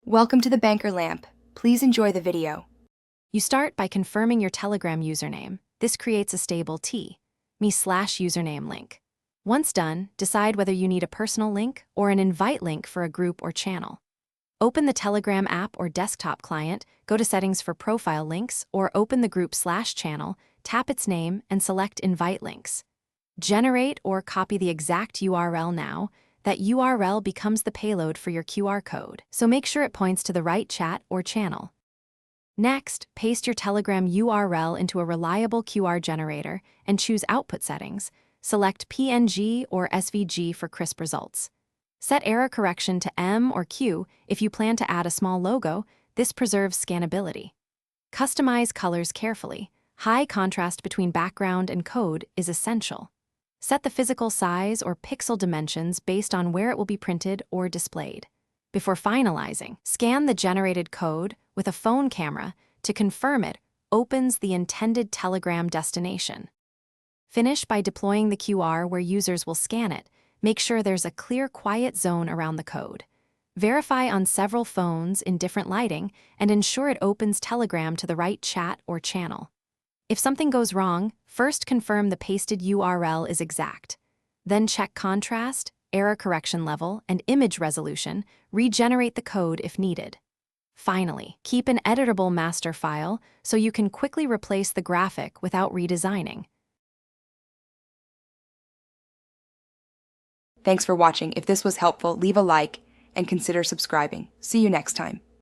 Welcome to the Banker Lamp. Please enjoy the video. You start by confirming your Telegram username. This creates a stable me/username link. Once done, decide whether you need a personal link or an invite link for a group or channel. Open the Telegram app or desktop client, go to Settings for Profile Links, or open the group/channel, tap its name, and select Invite Links. Generate or copy the exact URL now. That URL becomes the payload for your QR code, so make sure it points to the right chat or channel. Next, paste your Telegram URL into a reliable QR generator and choose Output Settings. Select PNG or SVG for crisp results. Set error correction to M or Q if you plan to add a small logo. This preserves scannability. Customize colors carefully. High contrast between background and code is essential. Set the physical size or pixel dimensions based on where it will be printed or displayed. Before finalizing, scan the generated code with a phone camera to confirm it opens the intended Telegram destination. Finish by deploying the QR where users will scan it. Make sure there's a clear, quiet zone around the code. Verify on several phones in different lighting and ensure it opens Telegram to the right chat or channel. If something goes wrong, first confirm the pasted URL is exact. Then check contrast, error correction level, and image resolution. Regenerate the code if needed. Finally, keep an editable master file so you can quickly replace the graphic without redesigning. Thanks for watching. If this was helpful, leave a like and consider subscribing. See you next time.